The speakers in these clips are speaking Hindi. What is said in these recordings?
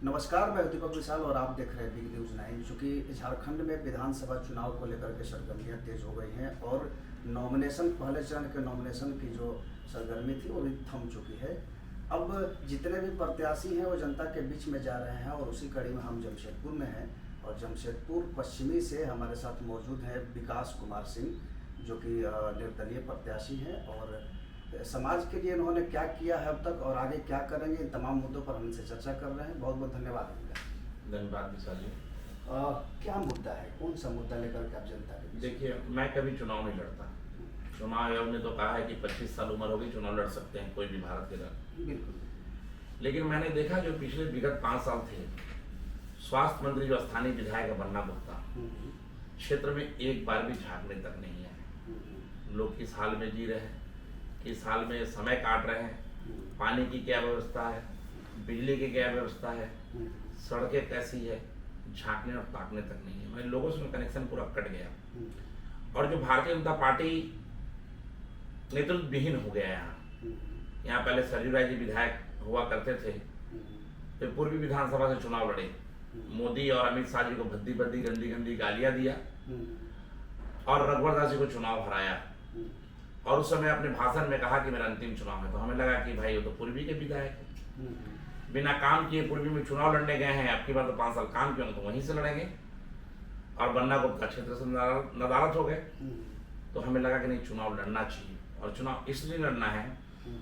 नमस्कार, मैं दीपक विशाल और आप देख रहे हैं बिग न्यूज़ 9। चूँकि झारखंड में विधानसभा चुनाव को लेकर के सरगर्मियाँ तेज हो गई हैं और नॉमिनेशन पहले चरण के नॉमिनेशन की जो सरगर्मी थी वो भी थम चुकी है। अब जितने भी प्रत्याशी हैं वो जनता के बीच में जा रहे हैं और उसी कड़ी में हम जमशेदपुर में हैं और जमशेदपुर पश्चिमी से हमारे साथ मौजूद है विकास कुमार सिंह, जो कि निर्दलीय प्रत्याशी हैं और समाज के लिए इन्होंने क्या किया है अब तक और आगे क्या करेंगे, इन तमाम मुद्दों पर हम इनसे चर्चा कर रहे हैं। बहुत बहुत धन्यवाद इनका। धन्यवाद विशाल जी। क्या मुद्दा है, कौन सा मुद्दा लेकर के आप जनता के बीच? देखिए, मैं कभी चुनाव नहीं लड़ता। चुनाव आयोग ने तो कहा है कि 25 साल उम्र होगी चुनाव लड़ सकते हैं कोई भी भारत के लोग। बिल्कुल। लेकिन मैंने देखा जो पिछले विगत 5 साल थे, स्वास्थ्य मंत्री जो स्थानीय विधायक बन्ना गुप्ता क्षेत्र में एक बार भी झांकने तक नहीं आए। लोग किस हाल में जी रहे हैं, किस हाल में समय काट रहे हैं, पानी की क्या व्यवस्था है, बिजली की क्या व्यवस्था है, सड़कें कैसी है, झांकने और ताकने तक नहीं है। मैं लोगों से कनेक्शन पूरा कट गया और जो भारतीय जनता पार्टी नेतृत्व विहीन हो गया यहाँ पहले सरजू राय जी विधायक हुआ करते थे, फिर पूर्वी विधानसभा से चुनाव लड़े, मोदी और अमित शाह जी को भद्दी भद्दी गंदी गंदी गालियां दिया और रघुवर दास जी को चुनाव हराया और उस समय अपने भाषण में कहा कि मेरा अंतिम चुनाव है। तो हमें लगा कि भाई वो तो पूर्वी के विधायक है, बिना काम किए पूर्वी में चुनाव लड़ने गए हैं, आपकी बार तो 5 साल काम किया तो वहीं से लड़ेंगे और बन्ना गुप्ता क्षेत्र से नदारत हो गए। तो हमें लगा कि नहीं, चुनाव लड़ना चाहिए और चुनाव इसलिए लड़ना है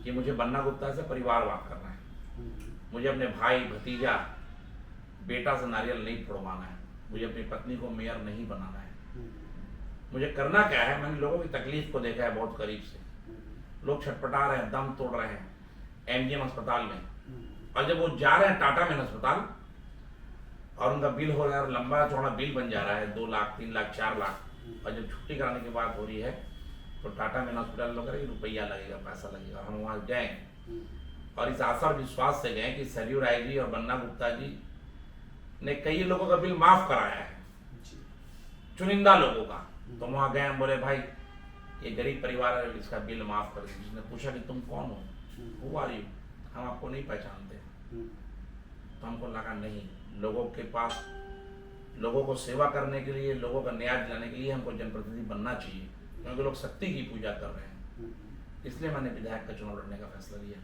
कि मुझे बन्ना गुप्ता से परिवारवाद करना है, मुझे अपने भाई भतीजा बेटा से नारियल नहीं फोड़वाना है, मुझे अपनी पत्नी को मेयर नहीं बनाना है। मुझे करना क्या है, मैंने लोगों की तकलीफ को देखा है बहुत करीब से। लोग छटपटा रहे हैं, दम तोड़ रहे हैं एमजीएम अस्पताल में और जब वो जा रहे हैं टाटा मेन अस्पताल और उनका बिल हो रहा है, लंबा चौड़ा बिल बन जा रहा है 2 लाख 3 लाख 4 लाख, और जब छुट्टी कराने की बात हो रही है तो टाटा मेन अस्पताल लोग कह रुपया लगेगा, पैसा लगेगा। हम वहाँ गए और इस आशा और विश्वास से गए कि सरयू राय जी और बन्ना गुप्ता जी ने कई लोगों का बिल माफ कराया है, चुनिंदा लोगों का। तो वहाँ गए, हम बोले भाई ये गरीब परिवार है, इसका बिल माफ कर दीजिए। उसने पूछा कि तुम कौन हो, हु आर यू, हम आपको नहीं पहचानते। तो हमको लगा नहीं, लोगों के पास लोगों को सेवा करने के लिए, लोगों का न्याय दिलाने के लिए हमको जनप्रतिनिधि बनना चाहिए, क्योंकि लोग शक्ति की पूजा कर रहे हैं। इसलिए मैंने विधायक का चुनाव लड़ने का फैसला लिया।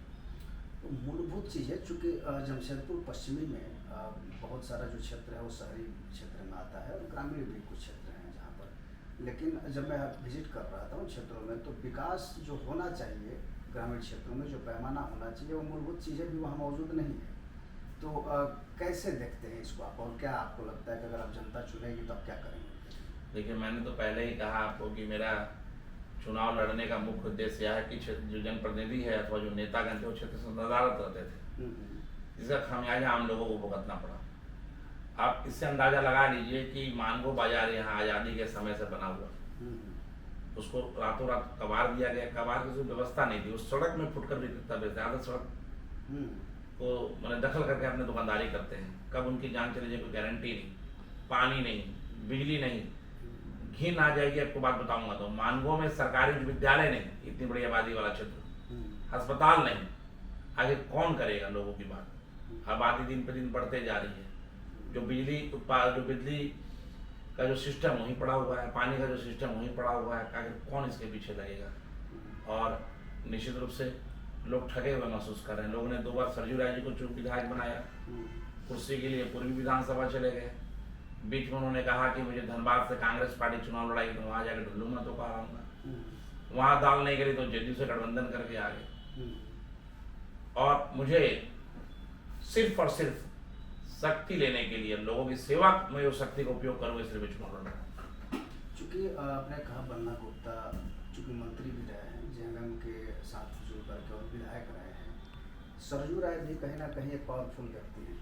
तो मूलभूत चीज़ है, चूँकि जमशेदपुर पश्चिमी में बहुत सारा जो क्षेत्र है वो शहरी क्षेत्र में आता है और ग्रामीण भी कुछ क्षेत्र हैं जहाँ पर, लेकिन जब मैं विजिट कर रहा था उन क्षेत्रों में तो विकास जो होना चाहिए ग्रामीण क्षेत्रों में, जो पैमाना होना चाहिए, वो मूलभूत चीज़ें भी वहाँ मौजूद नहीं है। तो कैसे देखते हैं इसको आप और क्या आपको लगता है कि अगर आप जनता चुनेगी तो आप क्या करेंगे? देखिए, मैंने तो पहले ही कहा आपको कि मेरा चुनाव लड़ने का मुख्य उद्देश्य यह है कि जो जनप्रतिनिधि है अथवा जो नेतागण थे वो क्षेत्र से नदारत रहते थे, जिसका खामियाजा आम लोगों को भुगतना पड़ा। आप इससे अंदाजा लगा लीजिए कि मानगो बाजार यहाँ आज़ादी के समय से बना हुआ, उसको रातों रात कबाड़ दिया गया। कबाड़ की कोई व्यवस्था नहीं थी, उस सड़क में फुटकर विक्रेता बेचते, आधा सड़क को मैंने दखल करके अपने दुकानदारी करते हैं। कब उनकी जान चली जाए कोई गारंटी नहीं, पानी नहीं, बिजली नहीं, घिन आ जाएगी। आपको बात बताऊंगा तो मानगो में सरकारी विद्यालय नहीं, इतनी बड़ी आबादी वाला क्षेत्र, अस्पताल नहीं, आगे कौन करेगा लोगों की बात। आबादी दिन पे दिन बढ़ते जा रही है, जो बिजली का जो सिस्टम वहीं पड़ा हुआ है, पानी का जो सिस्टम वहीं पड़ा हुआ है, आगे कौन इसके पीछे लगेगा। और निश्चित रूप से लोग ठगे हुए महसूस कर रहे हैं। लोगों ने 2 बार सरजू राय जी को चुनाव विधायक बनाया, कुर्सी के लिए पूर्वी विधानसभा चले गए। बीच में उन्होंने कहा कि मुझे धनबाद से कांग्रेस पार्टी चुनाव लड़ाई तो वहाँ जाकर ढुल्लू मैं तो कह रहा हूँ, वहाँ दाल नहीं करी तो जेडीयू से गठबंधन करके आ गए। और मुझे सिर्फ और सिर्फ शक्ति लेने के लिए, लोगों की सेवा में उस शक्ति का उपयोग करूँ, इसलिए चुनाव लड़ रहा हूँ। चूँकि आपने कहा बन्ना गुप्ता चूँकि मंत्री भी रहे हैं, जेएमएम के साथ जुड़ करके और विधायक रहे हैं, सरजू राय भी कहीं ना कहीं एक पावरफुल व्यक्ति हैं।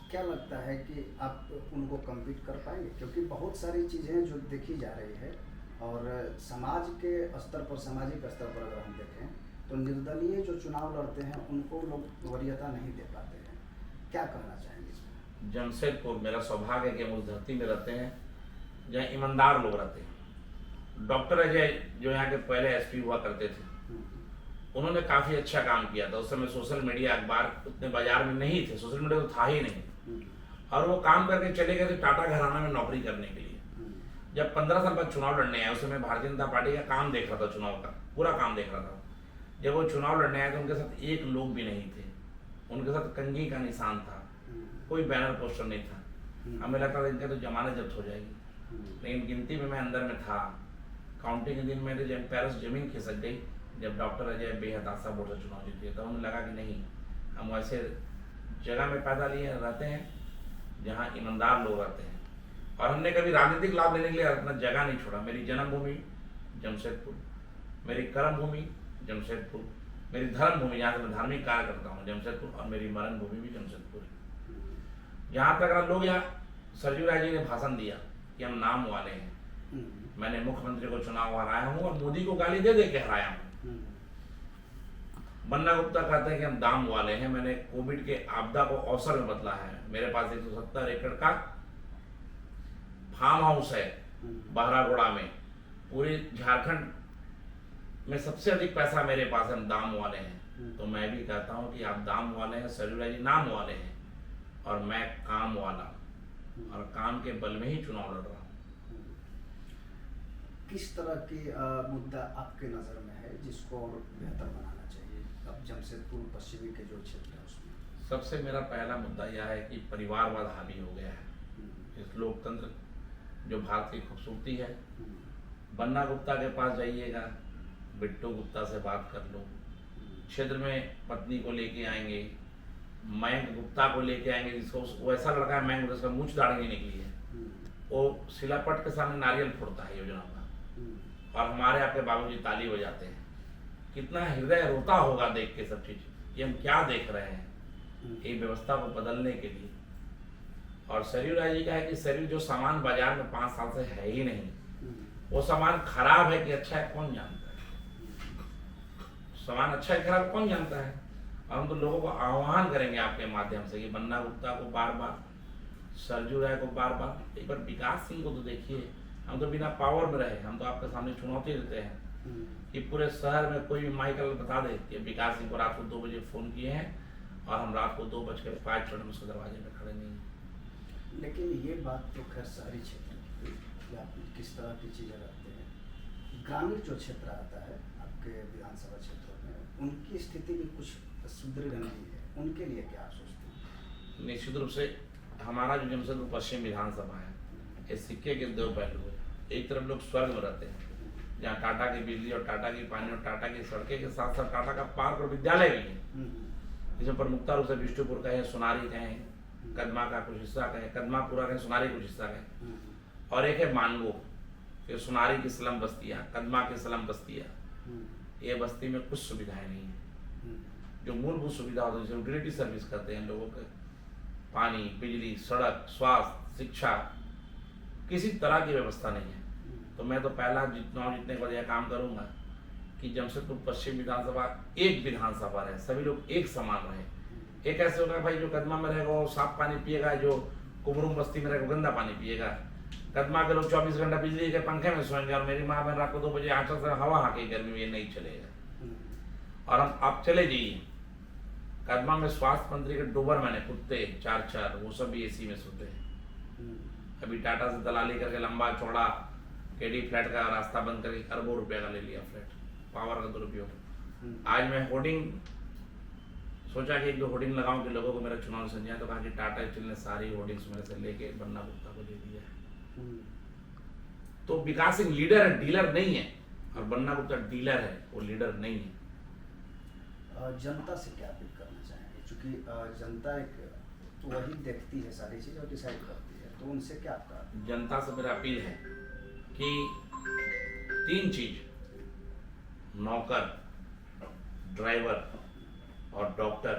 क्या लगता है कि आप उनको कम्पीट कर पाएंगे? क्योंकि बहुत सारी चीज़ें जो देखी जा रही है और समाज के स्तर पर, सामाजिक स्तर पर अगर हम देखें तो निर्दलीय जो चुनाव लड़ते हैं उनको लोग वरीयता नहीं दे पाते हैं। क्या कहना चाहेंगे इसमें? जमशेदपुर मेरा सौभाग्य कि हम उस धरती में रहते हैं जहाँ ईमानदार लोग रहते हैं। डॉक्टर अजय जो यहाँ के पहले एसपी हुआ करते थे, उन्होंने काफ़ी अच्छा काम किया था। उस समय सोशल मीडिया अखबार उतने बाजार में नहीं थे, सोशल मीडिया तो था ही नहीं, और वो काम करके चले गए थे टाटा घराना में नौकरी करने के लिए। जब 15 साल बाद चुनाव लड़ने आए, उस समय भारतीय जनता पार्टी का काम देख रहा था, चुनाव का पूरा काम देख रहा था। जब वो चुनाव लड़ने आए तो उनके साथ एक लोग भी नहीं थे, उनके साथ कंघी का निशान था, कोई बैनर पोस्टर नहीं था। हमें लगता था इनका तो जमानत जब्त हो जाएगी, लेकिन गिनती में मैं अंदर में था। काउंटिंग के दिन मेरे जब पैरों से जमीन खिसक गई जब डॉक्टर अजय बेहद बोर्ड से चुनाव जीते, तो उन्हें लगा कि नहीं, हम ऐसे जगह में पैदा लिए रहते हैं जहाँ ईमानदार लोग रहते हैं, और हमने कभी राजनीतिक लाभ लेने के लिए अपना जगह नहीं छोड़ा। मेरी जन्मभूमि जमशेदपुर, मेरी कर्म भूमि जमशेदपुर, मेरी धर्म भूमि जहाँ से मैं धार्मिक कार्य करता हूँ जमशेदपुर, और मेरी मरण भूमि भी जमशेदपुर है। यहाँ तक लोग, यहाँ सरजू राय जी ने भाषण दिया कि हम नाम वाले हैं, मैंने मुख्यमंत्री को चुनाव हराया हूँ और मोदी को गाली दे दे के हराया हूँ। बन्ना गुप्ता कहते हैं कि हम दाम वाले हैं, मैंने कोविड के आपदा को अवसर में बदला है। मेरे पास 170 एकड़ का फार्म हाउस है बहरागोड़ा में, पूरे झारखंड में सबसे अधिक पैसा मेरे पास है, हम दाम वाले हैं। तो मैं भी कहता हूं कि आप दाम वाले हैं, सरजू राय जी नाम वाले हैं, और मैं काम वाला, और काम के बल में ही चुनाव लड़ रहा हूँ। किस तरह की मुद्दा आपके नज़र में है जिसको और बेहतर बनाना चाहिए अब जमशेदपुर पश्चिमी के जो क्षेत्र है उसमें? सबसे मेरा पहला मुद्दा यह है कि परिवारवाद हावी हो गया है। इस लोकतंत्र जो भारत की खूबसूरती है, बन्ना गुप्ता के पास जाइएगा, बिट्टू गुप्ता से बात कर लो, क्षेत्र में पत्नी को लेके आएंगे, मयंक गुप्ता को लेके आएंगे, जिसको वो ऐसा लड़का है मयंक, जिसका मूंछ दाढ़ी नहीं निकली है, वो शिलापट के सामने नारियल फोड़ता है योजना का, और हमारे आपके बाबूजी ताली बजाते हैं। कितना हृदय रोता होगा देख के सब चीज कि हम क्या देख रहे हैं, एक व्यवस्था को बदलने के लिए। और सरयू राय जी का है कि सरयू जो सामान बाजार में 5 साल से है ही नहीं, वो सामान खराब है कि अच्छा है कौन जानता है, सामान अच्छा है खराब कौन जानता है। और हम तो लोगों को आह्वान करेंगे आपके माध्यम से कि बन्ना गुप्ता को बार बार, सरजू राय को बार बार, एक बार विकास सिंह को तो देखिए, हम तो बिना पावर में रहे, हम तो आपके सामने चुनौती देते हैं कि पूरे शहर में कोई भी माइकल बता दे कि विकास सिंह को रात को 2 बजे फोन किए हैं और हम रात को 2:05 उसके दरवाजे में खड़े नहीं हैं। लेकिन ये बात तो खैर शहरी क्षेत्र की, आप किस तरह की चीज़ें रखते हैं, ग्रामीण जो क्षेत्र आता है आपके विधानसभा क्षेत्रों में, उनकी स्थिति भी कुछ सुदृढ़ नहीं है, उनके लिए क्या आप सोचते हैं? निश्चित रूप से हमारा जो जमशेदपुर पश्चिम विधानसभा है, इस सिक्के के 2 पहलू है। एक तरफ लोग स्वर्ग में रहते हैं जहाँ टाटा की बिजली और टाटा की पानी और टाटा की सड़कें के साथ साथ टाटा का पार्क और विद्यालय भी है, जिसमें प्रमुखता रूप से बिष्टुपुर कहें, सोनारी कहें, कदमा का कुछ हिस्सा कहें, कदमापुरा कहें, सोनारी कुछ हिस्सा कहें, और एक है मानगो, फिर सोनारी की स्लम बस्तियाँ, कदमा की स्लम बस्तियाँ। ये बस्ती में कुछ सुविधाएं नहीं है, जो मूलभूत सुविधा होती है, जैसे यूटिलिटी सर्विस करते हैं लोगों के, पानी, बिजली, सड़क, स्वास्थ्य, शिक्षा, किसी तरह की व्यवस्था नहीं है। तो मैं तो पहला चुनाव जीतने के बाद यह काम करूंगा कि जमशेदपुर पश्चिम विधानसभा एक विधानसभा रहे, सभी लोग एक समान रहे। एक ऐसे होगा भाई जो कदमा में रहेगा वो साफ पानी पिएगा, जो कुमरुम बस्ती में रहेगा गंदा पानी पिएगा। कदमा के लोग 24 घंटा बिजली के पंखे में सोएंगे, और मेरी माँ बहन रात को 2 बजे आंचल से हवा हाँके, गर्मी में ये नहीं चलेगा। और हम आप चले जाइए कदमा में, स्वास्थ्य मंत्री के डोबर मैंने कुत्ते 4 वो सब भी AC में सोते हैं। अभी टाटा से दलाली करके लंबा चौड़ा केडी फ्लैट का रास्ता बंद करके अरबों रुपए का ले लिया फ्लैट, पावर का दुरुपयोग। आज मैं होर्डिंग सोचा कि 1-2 होर्डिंग लगाऊं कि लोगों को मेरा चुनाव समझाए, तो कहा कि टाटा स्टील ने सारी होर्डिंग्स मेरे से लेके बन्ना गुप्ता को दे दिया है। तो विकास सिंह लीडर है, डीलर नहीं है, और बन्ना गुप्ता डीलर है, वो लीडर नहीं है। जनता से क्या अपील करना चाहेंगे, क्योंकि जनता एक वही देखती है सारी चीज़ और डिसाइड करती है, तो उनसे क्या आपका? जनता से मेरा अपील है कि 3 चीज, नौकर, ड्राइवर और डॉक्टर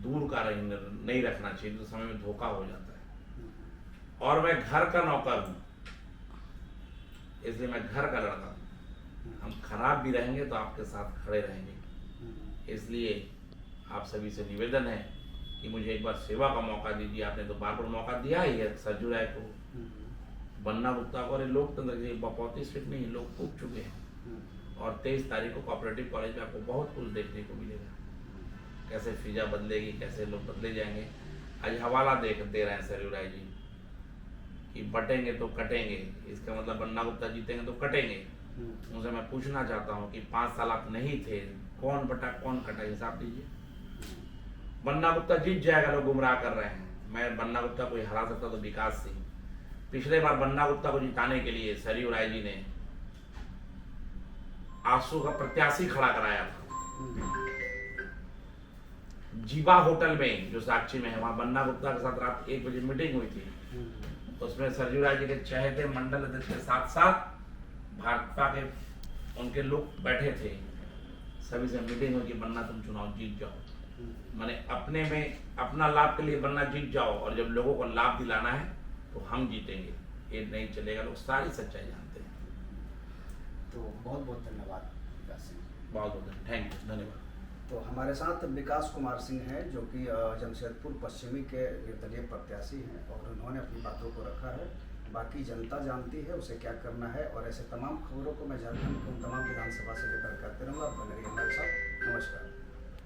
दूर का नहीं रखना चाहिए, तो समय में धोखा हो जाता है। और मैं घर का नौकर हूं, इसलिए मैं घर का लड़का हूं। हम खराब भी रहेंगे तो आपके साथ खड़े रहेंगे। इसलिए आप सभी से निवेदन है कि मुझे एक बार सेवा का मौका दीजिए। आपने तो बार बार मौका दिया ही है सरजू राय को, बन्ना गुप्ता को, और लोकतंत्र की बपौती सीट नहीं, लोग फूक चुके हैं। और 23 तारीख को कोऑपरेटिव कॉलेज में आपको बहुत कुछ देखने को मिलेगा, कैसे फिजा बदलेगी, कैसे लोग बदले जाएंगे। आज हवाला दे रहे हैं सरयू राय जी कि बटेंगे तो कटेंगे, इसका मतलब बन्ना गुप्ता जीतेंगे तो कटेंगे। उनसे मैं पूछना चाहता हूँ कि 5 साल आप नहीं थे, कौन बटा कौन कटा, हिसाब दीजिए। बन्ना गुप्ता जीत जाएगा, लोग गुमराह कर रहे हैं। मैं बन्ना गुप्ता को हरा सकता तो विकास सिंह। पिछले बार बन्ना गुप्ता को जिताने के लिए सरयू राय जी ने आंसू का प्रत्याशी खड़ा कराया था जीवा होटल में, जो साक्षी में है। वहां बन्ना गुप्ता के साथ रात 1 बजे मीटिंग हुई थी। उसमें सरयू राय जी के चहेते मंडल अध्यक्ष के साथ साथ भाजपा के उनके लोग बैठे थे। सभी से मीटिंग हुई कि बन्ना तुम चुनाव जीत जाओ। माने अपने में अपना लाभ के लिए बन्ना जीत जाओ, और जब लोगों को लाभ दिलाना है तो हम जीतेंगे, ये नहीं चलेगा। लोग सारी सच्चाई जानते हैं। तो बहुत बहुत धन्यवाद विकास सिंह। बहुत बहुत थैंक यू, धन्यवाद। तो हमारे साथ विकास कुमार सिंह हैं, जो कि जमशेदपुर पश्चिमी के निर्दलीय प्रत्याशी हैं, और उन्होंने अपनी बातों को रखा है। बाकी जनता जानती है उसे क्या करना है, और ऐसे तमाम खबरों को मैं झारखंड के उन तमाम विधानसभा से लेकर करते रहूँगा। बने रहिए हमारे